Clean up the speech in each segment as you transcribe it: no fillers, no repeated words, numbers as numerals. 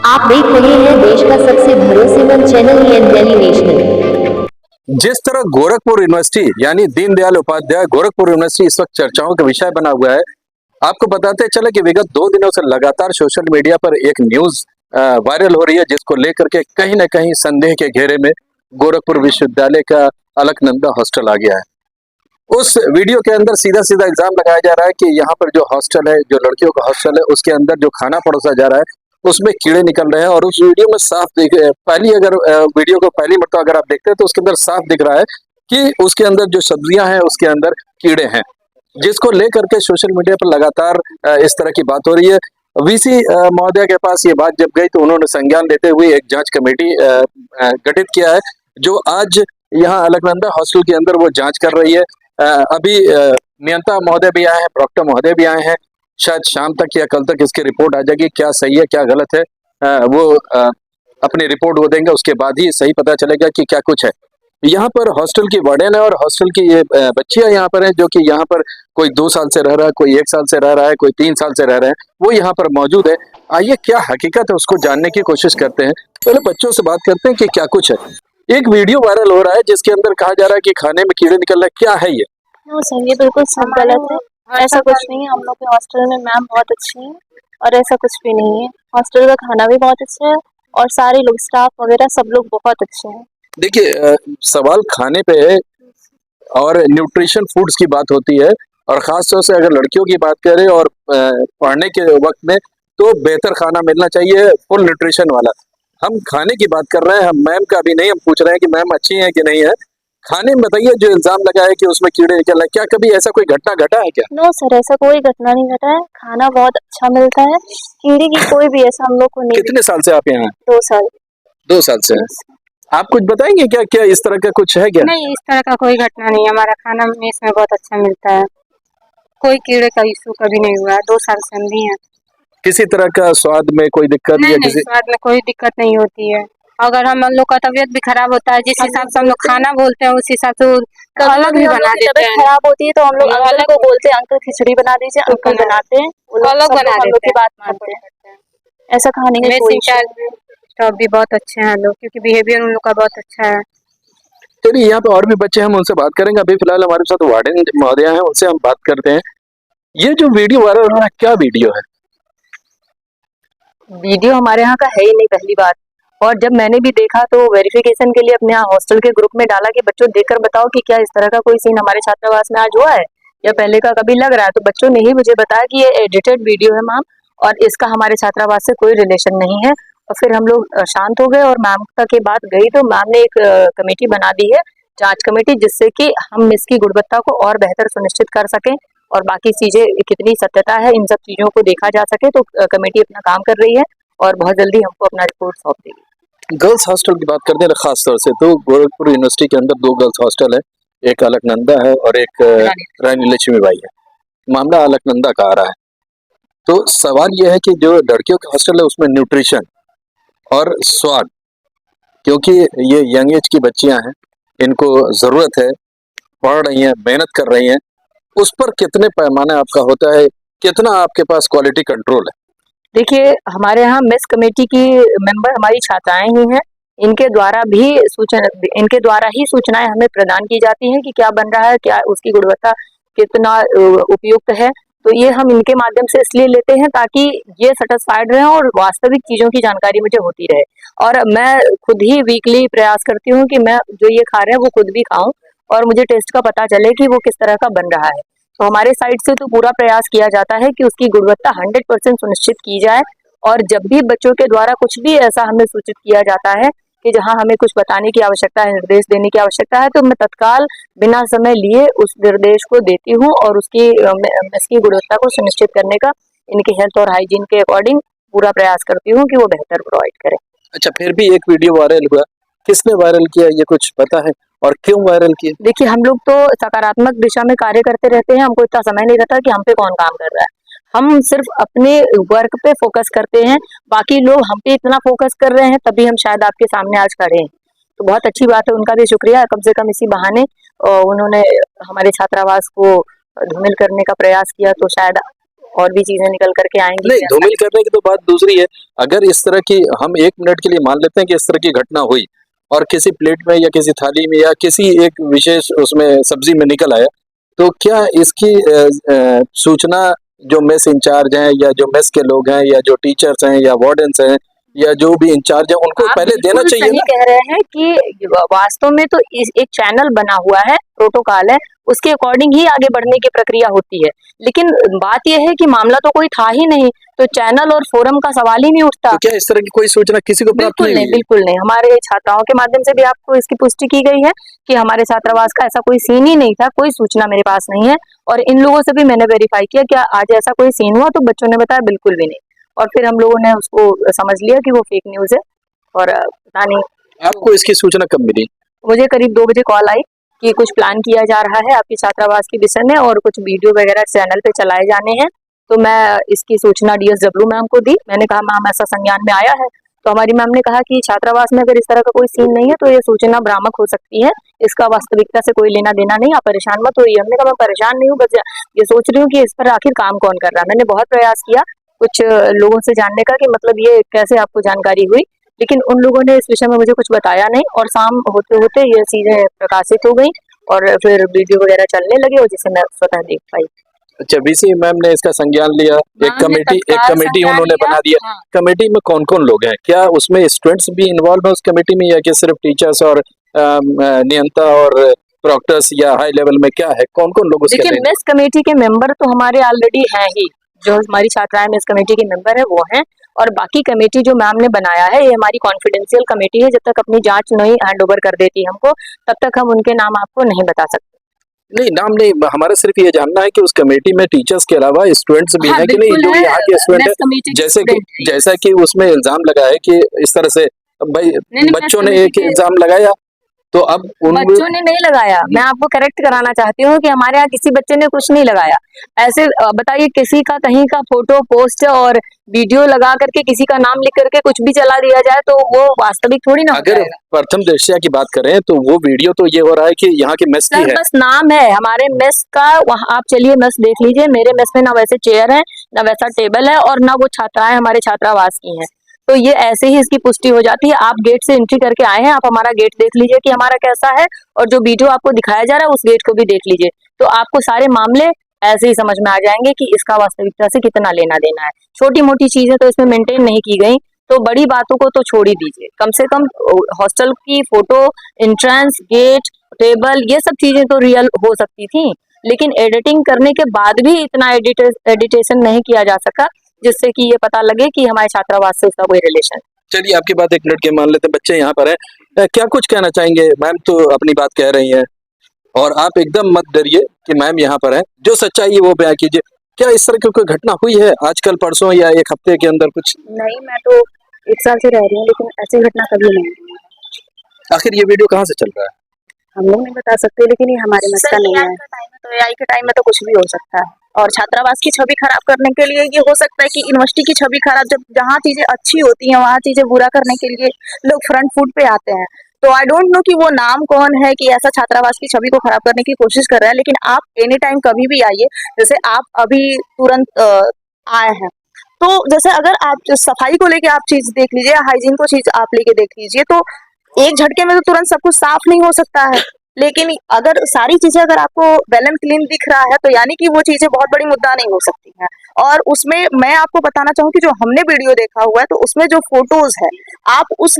आप देख रहे हैं देश का सबसे भरोसेमंद चैनल डेली नेशनल। जिस तरह गोरखपुर यूनिवर्सिटी यानी दीनदयाल उपाध्याय गोरखपुर यूनिवर्सिटी इस वक्त चर्चाओं का विषय बना हुआ है, आपको बताते चले कि विगत 2 दिनों से लगातार सोशल मीडिया पर एक न्यूज वायरल हो रही है, जिसको लेकर के कहीं न कहीं संदेह के घेरे में गोरखपुर विश्वविद्यालय का अलकनंदा हॉस्टल आ गया है। उस वीडियो के अंदर सीधा सीधा इल्जाम लगाया जा रहा है कि यहाँ पर जो हॉस्टल है, जो लड़कियों का हॉस्टल है, उसके अंदर जो खाना परोसा जा रहा है उसमें कीड़े निकल रहे हैं। और उस वीडियो में साफ दिख वीडियो को पहली मरतबा अगर आप देखते हैं तो उसके अंदर साफ दिख रहा है कि उसके अंदर जो सब्जियां हैं उसके अंदर कीड़े हैं, जिसको लेकर के सोशल मीडिया पर लगातार इस तरह की बात हो रही है। वीसी महोदया के पास ये बात जब गई तो उन्होंने संज्ञान लेते हुए एक जांच कमेटी गठित किया है, जो आज यहाँ अलकनंदा हॉस्टल के अंदर वो जांच कर रही है। अभी नियंता महोदय भी आए हैं, प्रॉक्टर महोदय भी आए हैं। शायद शाम तक या कल तक इसकी रिपोर्ट आ जाएगी, क्या सही है क्या गलत है वो अपनी रिपोर्ट वो देंगे, उसके बाद ही सही पता चलेगा कि क्या कुछ है। यहाँ पर हॉस्टल की वार्डन है और हॉस्टल की ये बच्चियां यहाँ पर हैं, जो कि यहाँ पर कोई 2 साल से रह रहा है, कोई 1 साल से रह रहा है, कोई 3 साल से रह रहे हैं, वो यहाँ पर मौजूद है। आइए क्या हकीकत है उसको जानने की कोशिश करते हैं। पहले बच्चों से बात करते हैं कि क्या कुछ है। एक वीडियो वायरल हो रहा है जिसके अंदर कहा जा रहा है कि खाने में कीड़े निकल रहे हैं, क्या है ये? सर ये बिल्कुल सब गलत है, ऐसा कुछ नहीं है। हम लोग के हॉस्टल में मैम बहुत अच्छी हैं और ऐसा कुछ भी नहीं है। हॉस्टल का खाना भी बहुत अच्छा है और सारे लोग स्टाफ वगैरह सब लोग बहुत अच्छे हैं। देखिए सवाल खाने पे है और न्यूट्रिशन फूड्स की बात होती है, और खास तौर से अगर लड़कियों की बात करें और पढ़ने के वक्त में तो बेहतर खाना मिलना चाहिए, फुल न्यूट्रिशन वाला। हम खाने की बात कर रहे हैं, हम मैम का भी नहीं, हम पूछ रहे हैं कि मैम अच्छी हैं कि नहीं है। खाने में बताइए, जो इल्जाम लगा है कि उसमें कीड़े निकल रहे हैं, क्या कभी ऐसा कोई घटना घटा है क्या? नो सर, ऐसा कोई घटना नहीं घटा है। खाना बहुत अच्छा मिलता है, कीड़े की कोई भी ऐसा हम लोग को नहीं। कितने साल से आप यहाँ हैं? 2 साल। 2 साल से। आप कुछ बताएंगे क्या, क्या इस तरह का कुछ है क्या? नहीं, इस तरह का कोई घटना नहीं। हमारा खाना मेस में बहुत अच्छा मिलता है, कोई कीड़े का इशू कभी नहीं हुआ है। 2 साल से हम भी हैं। किसी तरह का स्वाद में कोई दिक्कत नहीं, या नहीं, किसी स्वाद में कोई दिक्कत नहीं होती है। अगर हम लोग का तबीयत भी खराब होता है, जिस हिसाब से हम लोग खाना बोलते हैं उस हिसाब से अलग भी बना देते हैं। खराब होती है तो हम लोग अंकल को बोलते हैं, अंकल खिचड़ी बना दीजिए, अंकल बनाते हैं, अलग बना हम लोग देते की बात मानते हैं। ऐसा खाने का कोई स्टाफ भी बहुत अच्छे हैं लोग, क्योंकि बिहेवियर उन लोग का बहुत अच्छा है। चलिए, यहाँ पे और भी बच्चे हैं, हम उनसे बात करेंगे। अभी फिलहाल हमारे साथ वार्डन महोदया हैं, उनसे हम बात करते हैं। ये जो वीडियो वायरल हो रहा है, क्या वीडियो है? वीडियो हमारे यहाँ का है ही नहीं, पहली बात। और जब मैंने भी देखा तो वेरिफिकेशन के लिए अपने यहाँ हॉस्टल के ग्रुप में डाला कि बच्चों देखकर बताओ कि क्या इस तरह का कोई सीन हमारे छात्रावास में आज हुआ है या पहले का कभी लग रहा है। तो बच्चों ने ही मुझे बताया कि ये एडिटेड वीडियो है मैम, और इसका हमारे छात्रावास से कोई रिलेशन नहीं है। और फिर हम लोग शांत हो गए और मैम के बात गई तो मैम ने एक कमेटी बना दी है, जांच कमेटी, जिससे कि हम इसकी गुणवत्ता को और बेहतर सुनिश्चित कर सकें और बाकी चीजें कितनी सत्यता है इन सब चीजों को देखा जा सके। तो कमेटी अपना काम कर रही है और बहुत जल्दी हमको अपना रिपोर्ट सौंप देगी। गर्ल्स हॉस्टल की बात करते हैं खास तौर से, तो गोरखपुर यूनिवर्सिटी के अंदर 2 गर्ल्स हॉस्टल है, एक अलकनंदा है और एक रानी लक्ष्मीबाई है। मामला अलकनंदा का आ रहा है, तो सवाल यह है कि जो लड़कियों का हॉस्टल है उसमें न्यूट्रिशन और स्वाद, क्योंकि ये यंग एज की बच्चियां हैं, इनको जरूरत है, पढ़ रही हैं, मेहनत कर रही हैं, उस पर कितने पैमाने आपका होता है, कितना आपके पास क्वालिटी कंट्रोल है? देखिए, हमारे यहाँ मेस कमेटी की मेंबर हमारी छात्राएं ही हैं। इनके द्वारा ही सूचनाएं हमें प्रदान की जाती हैं कि क्या बन रहा है, क्या उसकी गुणवत्ता कितना उपयुक्त है। तो ये हम इनके माध्यम से इसलिए लेते हैं ताकि ये सेटिस्फाइड रहे और वास्तविक चीजों की जानकारी मुझे होती रहे। और मैं खुद ही वीकली प्रयास करती हूँ कि मैं जो ये खा रहे हैं वो खुद भी खाऊं और मुझे टेस्ट का पता चले कि वो किस तरह का बन रहा है। तो हमारे साइड से तो पूरा प्रयास किया जाता है कि उसकी गुणवत्ता 100% सुनिश्चित की जाए। और जब भी बच्चों के द्वारा कुछ भी ऐसा हमें सूचित किया जाता है कि जहां हमें कुछ बताने की आवश्यकता है, निर्देश देने की आवश्यकता है, तो मैं तत्काल बिना समय लिए उस निर्देश को देती हूँ और उसकी गुणवत्ता को सुनिश्चित करने का इनके हेल्थ और हाइजीन के अकॉर्डिंग पूरा प्रयास करती हूँ कि वो बेहतर प्रोवाइड करें। अच्छा, फिर भी एक वीडियो वायरल हुआ, किसने वायरल किया ये कुछ पता है और क्यों वायरल किया? देखिए, हम लोग तो सकारात्मक दिशा में कार्य करते रहते हैं, हमको इतना समय नहीं रहता कि हम पे कौन काम कर रहा है। हम सिर्फ अपने वर्क पे फोकस करते हैं, बाकी लोग हम पे इतना फोकस कर रहे हैं तभी हम शायद आपके सामने आज खड़े हैं। तो बहुत अच्छी बात है, उनका भी शुक्रिया। कम से कम इसी बहाने उन्होंने हमारे छात्रावास को धूमिल करने का प्रयास किया, तो शायद और भी चीजें निकल करके आएंगी। नहीं, धूमिल करने की तो बात दूसरी है। अगर इस तरह की, हम एक मिनट के लिए मान लेते हैं कि इस तरह की घटना हुई और किसी प्लेट में या किसी थाली में या किसी एक विशेष उसमें सब्जी में निकल आया, तो क्या इसकी सूचना जो मेस इंचार्ज हैं या जो मेस के लोग हैं या जो टीचर्स हैं या वार्डन्स हैं या जो भी इंचार्ज है उनको आप पहले देना बिल्कुल चाहिए सही ना? कह रहे हैं कि वास्तव में तो एक चैनल बना हुआ है, प्रोटोकॉल है, उसके अकॉर्डिंग ही आगे बढ़ने की प्रक्रिया होती है। लेकिन बात यह है कि मामला तो कोई था ही नहीं, तो चैनल और फोरम का सवाल ही नहीं उठता। तो क्या इस तरह की कोई सूचना किसी को प्राप्त बिल्कुल नहीं नहीं, हुई? बिल्कुल नहीं। हमारे छात्राओं के माध्यम से भी आपको इसकी पुष्टि की गई है कि हमारे छात्रावास का ऐसा कोई सीन ही नहीं था, कोई सूचना मेरे पास नहीं है। और इन लोगों से भी मैंने वेरीफाई किया कि आज ऐसा कोई सीन हुआ, तो बच्चों ने बताया बिल्कुल भी नहीं। और फिर हम लोगों ने उसको समझ लिया कि वो फेक न्यूज है। और पता नहीं, आपको इसकी सूचना कब मिली? मुझे करीब 2 बजे कॉल आई कि कुछ प्लान किया जा रहा है आपके छात्रावास के विषय में और कुछ वीडियो वगैरह चैनल पे चलाए जाने हैं। तो मैं इसकी सूचना DSW मैम को दी। मैंने कहा मैम ऐसा संज्ञान में आया है। तो हमारी मैम ने कहा कि छात्रावास में अगर इस तरह का कोई सीन नहीं है तो ये सूचना भ्रामक हो सकती है, इसका वास्तविकता से कोई लेना देना नहीं, आप परेशान मत होइए। हमने कहा मैं परेशान नहीं हूँ, बस ये सोच रही हूँ कि इस पर आखिर काम कौन कर रहा है। मैंने बहुत प्रयास किया कुछ लोगों से जानने का कि मतलब ये कैसे आपको जानकारी हुई, लेकिन उन लोगों ने इस विषय में मुझे कुछ बताया नहीं। और शाम होते होते ये चीजें प्रकाशित हो गई और फिर वीडियो वगैरह चलने लगे और जिसे मैं स्वतः देख पाई। अच्छा, VC मैम ने इसका संज्ञान लिया, एक मैम ने कमेटी तत्काल संज्ञान उन्होंने लिया। बना दिया। हाँ। कमेटी में कौन कौन लोग हैं? क्या उसमें स्टूडेंट्स भी इन्वॉल्व है उस कमेटी में या कि सिर्फ टीचर्स और नियंता और प्रॉक्टर्स या हाई लेवल में क्या है, कौन कौन लोग उसके देखिए, अंदर? मेस कमेटी के मेंबर तो हमारे ऑलरेडी हैं ही, जो हमारी छात्राएं मेस कमेटी के मेंबर है वो हैं। और बाकी कमेटी जो मैम ने बनाया है ये हमारी कॉन्फिडेंशियल कमेटी है, जब तक अपनी जांच नहीं हैंड ओवर कर देती हमको तब तक हम उनके नाम आपको नहीं बता सकते। नहीं, नाम नहीं, हमारा सिर्फ ये जानना है कि उस कमेटी में टीचर्स के अलावा स्टूडेंट्स भी हाँ, हैं कि नहीं, बिल्कुल जो है, यहाँ के स्टूडेंट मेस है, कमेटी के जैसा कि स्टूडेंट हैं। जैसा कि उसमें इल्जाम लगा है कि इस तरह से भाई नहीं, बच्चों मेस ने एक कमेटी के इल्जाम लगाया, तो अब उन बच्चों ने नहीं लगाया। मैं आपको करेक्ट कराना चाहती हूँ कि हमारे यहाँ किसी बच्चे ने कुछ नहीं लगाया। ऐसे बताइए, किसी का कहीं का फोटो पोस्ट और वीडियो लगा करके किसी का नाम लिख करके कुछ भी चला दिया जाए तो वो वास्तविक थोड़ी ना हो अगर जाएगा। प्रथम दृष्टया की बात करें तो वो वीडियो तो ये हो रहा है कि यहाँ की मेस की सर है। बस नाम है हमारे मेस का, वहाँ आप चलिए मेस देख लीजिए। मेरे मेस में ना वैसे चेयर है, ना वैसा टेबल है और ना वो छात्राएं हमारे छात्रावास की हैं। तो ये ऐसे ही इसकी पुष्टि हो जाती है। आप गेट से एंट्री करके आए हैं, आप हमारा गेट देख लीजिए कि हमारा कैसा है, और जो वीडियो आपको दिखाया जा रहा है उस गेट को भी देख लीजिए। तो आपको सारे मामले ऐसे ही समझ में आ जाएंगे कि इसका वास्तविकता से कितना लेना देना है। छोटी मोटी चीजें तो इसमें मेंटेन नहीं की गई, तो बड़ी बातों को तो छोड़ ही दीजिए। कम से कम हॉस्टल की फोटो, एंट्रेंस, गेट, टेबल, ये सब चीजें तो रियल हो सकती थी, लेकिन एडिटिंग करने के बाद भी इतना एडिटेशन नहीं किया जा सका जिससे कि ये पता लगे कि हमारे छात्रावास से उसका कोई रिलेशन। चलिए, आपकी बात एक मिनट के मान लेते हैं, बच्चे यहाँ पर हैं, क्या कुछ कहना चाहेंगे? मैम तो अपनी बात कह रही हैं और आप एकदम मत डरिए कि मैम यहाँ पर है, जो सच्चाई है वो बयां कीजिए। क्या इस तरह की कोई घटना हुई है आजकल, परसों या एक हफ्ते के अंदर कुछ? नहीं, मैं तो 1 साल से रह रही हूँ लेकिन ऐसी घटना कभी नहीं हुई। आखिर ये वीडियो कहाँ से चल रहा है? हम लोग नहीं बता सकते, लेकिन ये हमारे मत का नहीं है। AI के टाइम में तो कुछ भी हो सकता है। और छात्रावास की छवि खराब करने के लिए ये हो सकता है कि यूनिवर्सिटी की छवि खराब, जब जहाँ चीजें अच्छी होती हैं वहाँ चीजें बुरा करने के लिए लोग फ्रंट फुट पे आते हैं। तो आई डोंट नो कि वो नाम कौन है कि ऐसा छात्रावास की छवि को खराब करने की कोशिश कर रहा है। लेकिन आप एनी टाइम कभी भी आइए, जैसे आप अभी तुरंत आए हैं, तो जैसे अगर आप सफाई को लेके आप चीज देख लीजिए, हाइजीन को चीज आप लेके देख लीजिए, तो एक झटके में तो तुरंत सब कुछ साफ नहीं हो सकता है। लेकिन अगर सारी चीजें अगर आपको वेल एंड क्लीन दिख रहा है तो यानी कि वो चीजें बहुत बड़ी मुद्दा नहीं हो सकती हैं। और उसमें मैं आपको बताना चाहूँ कि जो हमने वीडियो देखा हुआ है तो उसमें जो फोटोज है, आप उस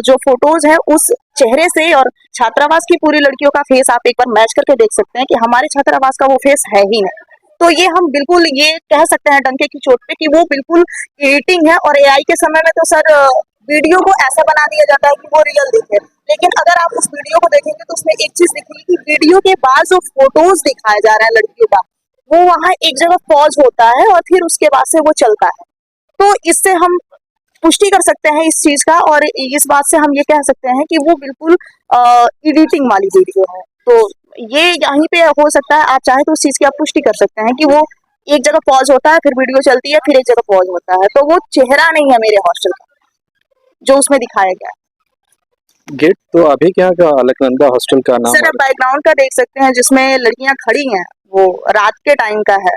जो फोटोज है उस चेहरे से और छात्रावास की पूरी लड़कियों का फेस आप एक बार मैच करके देख सकते हैं कि हमारे छात्रावास का वो फेस है ही नहीं। तो ये हम बिल्कुल ये कह सकते हैं डंके की चोट पे कि वो बिल्कुल एडिटिंग है। और AI के समय में तो सर वीडियो को ऐसा बना दिया जाता है कि वो रियल दिखे, लेकिन अगर आप उस वीडियो को देखेंगे तो उसमें एक चीज दिखेगी कि वीडियो के बाद जो फोटोज दिखाया जा रहा है लड़कियों का, वो वहाँ एक जगह पॉज होता है और फिर उसके बाद से वो चलता है। तो इससे हम पुष्टि कर सकते हैं इस चीज का, और इस बात से हम ये कह सकते हैं कि वो बिल्कुल एडिटिंग वाली वीडियो है। तो ये यहीं पे हो सकता है, आप चाहे तो उस चीज की आप पुष्टि कर सकते हैं कि वो एक जगह पॉज होता है, फिर वीडियो चलती है, फिर एक जगह पॉज होता है, तो वो चेहरा नहीं है मेरे हॉस्टल का जो उसमें दिखाया गया है। गेट तो अभी क्या का अलकनंदा हॉस्टल का नाम सर आप बैकग्राउंड का देख सकते हैं जिसमें लड़कियां खड़ी हैं, वो रात के टाइम का है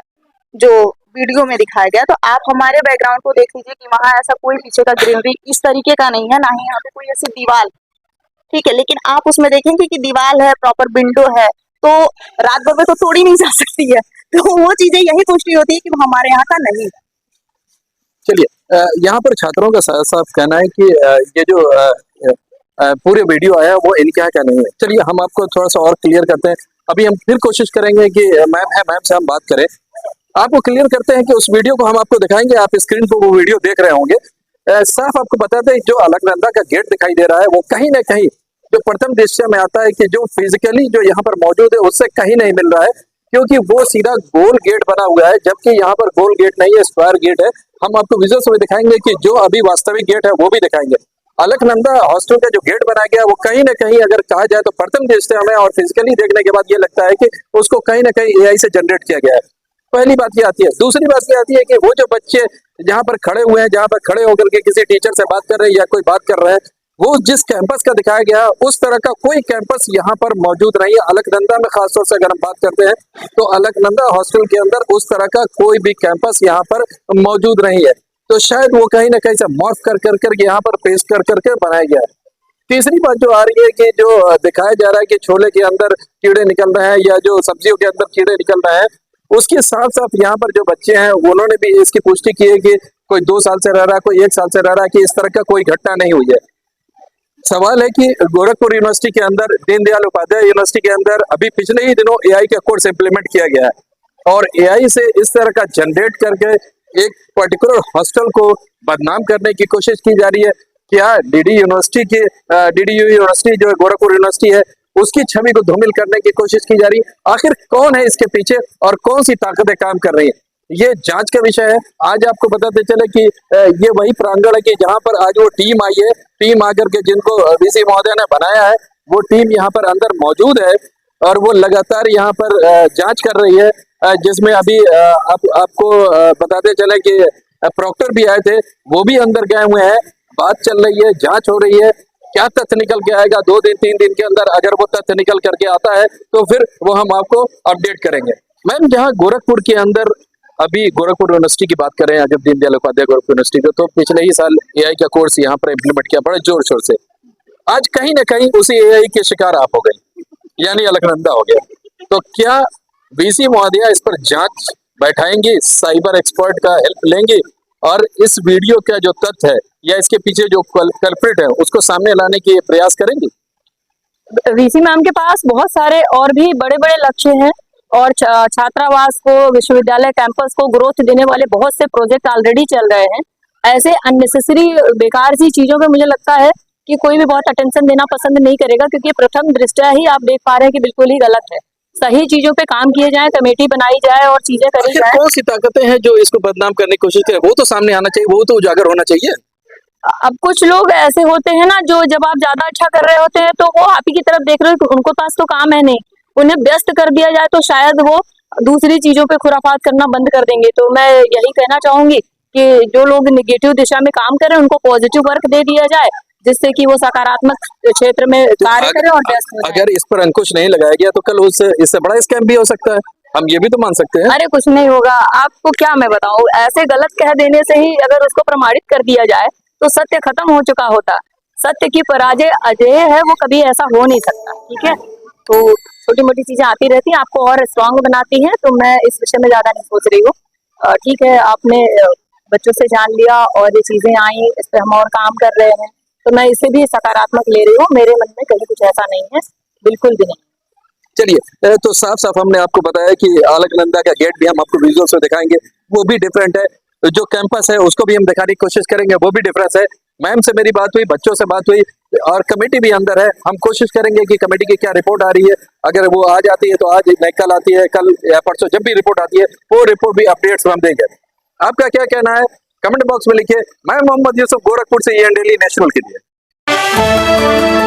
जो वीडियो में दिखाया गया। तो आप हमारे बैकग्राउंड को देख लीजिए कि वहाँ ऐसा कोई पीछे का ग्रीनरी इस तरीके का नहीं है, ना ही यहाँ पे कोई ऐसी दीवार, ठीक है। लेकिन आप उसमें देखेंगे कि दीवार है, प्रॉपर विंडो है, तो रात भर में तो तोड़ी नहीं जा सकती है। तो वो चीजें यही पूछनी होती है कि वो हमारे यहाँ का नहीं है। चलिए यहाँ पर छात्रों का साफ साफ कहना है कि ये जो पूरे वीडियो आया वो इनके यहाँ का नहीं है। चलिए हम आपको थोड़ा सा और क्लियर करते हैं। अभी हम फिर कोशिश करेंगे कि मैम है, मैम से हम बात करें, आपको क्लियर करते हैं कि उस वीडियो को हम आपको दिखाएंगे। आप स्क्रीन पर वो वीडियो देख रहे होंगे। साफ आपको बताते हैं जो अलकनंदा का गेट दिखाई दे रहा है वो कहीं ना कहीं जो प्रथम दृश्य में आता है कि जो फिजिकली जो यहाँ पर मौजूद है उससे कहीं नहीं मिल रहा है, क्योंकि वो सीधा गोल गेट बना हुआ है, जबकि यहाँ पर गोल गेट नहीं है, स्क्वायर गेट है। हम आपको विजुअल्स में दिखाएंगे कि जो अभी वास्तविक गेट है वो भी दिखाएंगे। अलकनंदा हॉस्टल का जो गेट बनाया गया वो कहीं ना कहीं अगर कहा जाए तो प्रथम दृष्टया में और फिजिकली देखने के बाद ये लगता है कि उसको कहीं ना कहीं एआई से जनरेट किया गया है। पहली बात ये आती है। दूसरी बात ये आती है कि वो जो बच्चे जहाँ पर खड़े हुए हैं, जहाँ पर खड़े होकर के किसी टीचर से बात कर रहे हैं या कोई बात कर रहे हैं, वो जिस कैंपस का दिखाया गया उस तरह का कोई कैंपस यहाँ पर मौजूद नहीं है। अलकनंदा में खासतौर से अगर हम बात करते हैं तो अलकनंदा हॉस्टल के अंदर उस तरह का कोई भी कैंपस यहाँ पर मौजूद नहीं है। तो शायद वो कहीं ना कहीं से मॉर्फ कर यहाँ पर पेस्ट कर करके बनाया गया है। तीसरी बात जो आ रही है कि जो दिखाया जा रहा है कि छोले के अंदर कीड़े निकल रहे हैं या जो सब्जियों के अंदर कीड़े निकल रहे हैं, उसके साथ साथ यहाँ पर जो बच्चे हैं उन्होंने भी इसकी पुष्टि की है कि कोई 2 साल से रह रहा है, कोई 1 साल से रह रहा है, कि इस तरह का कोई घटना नहीं हुई है। सवाल है कि गोरखपुर यूनिवर्सिटी के अंदर, दीनदयाल उपाध्याय यूनिवर्सिटी के अंदर अभी पिछले ही दिनों एआई का कोर्स इंप्लीमेंट किया गया है और एआई से इस तरह का जनरेट करके एक पर्टिकुलर हॉस्टल को बदनाम करने की कोशिश की जा रही है। क्या डीडीयू यूनिवर्सिटी जो गोरखपुर यूनिवर्सिटी है उसकी छवि को धूमिल करने की कोशिश की जा रही है? आखिर कौन है इसके पीछे और कौन सी ताकतें काम कर रही है, ये जांच का विषय है। आज आपको बताते चले कि ये वही प्रांगण है कि जहां पर आज वो टीम आई है, टीम आकर के जिनको वीसी महोदय ने बनाया है वो टीम यहाँ पर अंदर मौजूद है और वो लगातार यहाँ पर जांच कर रही है, जिसमें अभी आपको बताते चले कि प्रॉक्टर भी आए थे, वो भी अंदर गए हुए हैं। बात चल रही है, जांच हो रही है, क्या तथ्य निकल के आएगा 2 दिन 3 दिन के अंदर, अगर वो तथ्य निकल करके आता है तो फिर वो हम आपको अपडेट करेंगे। मैम, जहाँ गोरखपुर के अंदर अभी गोरखपुर यूनिवर्सिटी की बात करें, अगर दीनदयाल उपाध्याय गोरखपुर यूनिवर्सिटी को, तो पिछले ही साल एआई का कोर्स यहाँ पर इम्प्लीमेंट किया बड़े जोर शोर से। आज कहीं ना कहीं उसी एआई के शिकार आप हो गए, यानी अलकनंदा हो गया। तो क्या वीसी महोदया इस पर जांच बैठाएंगी, साइबर एक्सपर्ट का हेल्प लेंगे और इस वीडियो का जो तथ्य है या इसके पीछे जो कल्प्रिट है उसको सामने लाने की प्रयास करेंगी? वीसी मैम के पास बहुत सारे और भी बड़े बड़े लक्ष्य हैं और छात्रावास को, विश्वविद्यालय कैंपस को ग्रोथ देने वाले बहुत से प्रोजेक्ट ऑलरेडी चल रहे हैं। ऐसे अननेसेसरी बेकार सी चीजों पे मुझे लगता है कि कोई भी बहुत अटेंशन देना पसंद नहीं करेगा, क्योंकि प्रथम दृष्टया ही आप देख पा रहे हैं कि बिल्कुल ही गलत है। सही चीजों पे काम किए जाए, कमेटी बनाई जाए और चीजें करी जाए। कौन सी ताकतें हैं जो इसको बदनाम करने की कोशिश करें? वो तो सामने आना चाहिए, वो तो उजागर होना चाहिए। अब कुछ लोग ऐसे होते हैं ना, जो जब आप ज्यादा अच्छा कर रहे होते हैं तो वो आप ही की तरफ देख रहे हो, उनको पास तो काम है नहीं, उन्हें व्यस्त कर दिया जाए तो शायद वो दूसरी चीजों पे खुराफात करना बंद कर देंगे। तो मैं यही कहना चाहूंगी कि जो लोग निगेटिव दिशा में काम करें उनको पॉजिटिव वर्क दे दिया जाए, जिससे कि वो सकारात्मक क्षेत्र में कार्य करें और व्यस्त हो जाए। अगर इस पर अंकुश नहीं लगाया गया तो कल इससे बड़ा स्कैम भी हो सकता है, हम ये भी तो मान सकते हैं। अरे कुछ नहीं होगा, आपको क्या मैं बताऊं, ऐसे गलत कह देने से ही अगर उसको प्रमाणित कर दिया जाए तो सत्य खत्म हो चुका होता। सत्य की पराजय अजेय है, वो कभी ऐसा हो नहीं सकता। ठीक है, तो छोटी मोटी चीजें आती रहती हैं, आपको और स्ट्रांग बनाती हैं, तो मैं इस विषय में ज्यादा नहीं सोच रही हूँ। ठीक है, आपने बच्चों से जान लिया और ये चीजें आई, इस पे हम और काम कर रहे हैं, तो मैं इसे भी सकारात्मक ले रही हूँ। मेरे मन में कहीं कुछ ऐसा नहीं है, बिल्कुल भी नहीं। चलिए, तो साफ साफ हमने आपको बताया कि अलकनंदा का गेट भी हम आपको विजुअल्स में दिखाएंगे, वो भी डिफरेंट है। जो कैंपस है उसको भी हम दिखाने की कोशिश करेंगे, वो भी डिफरेंस है। मैम से मेरी बात हुई, बच्चों से बात हुई और कमेटी भी अंदर है। हम कोशिश करेंगे कि कमेटी की क्या रिपोर्ट आ रही है, अगर वो आज आती है तो आज, नहीं कल आती है, कल या परसों जब भी रिपोर्ट आती है वो रिपोर्ट भी अपडेट्स हम देंगे। आपका क्या कहना है कमेंट बॉक्स में लिखिए। मैं मोहम्मद यूसुफ, गोरखपुर से EN डेली नेशनल के लिए।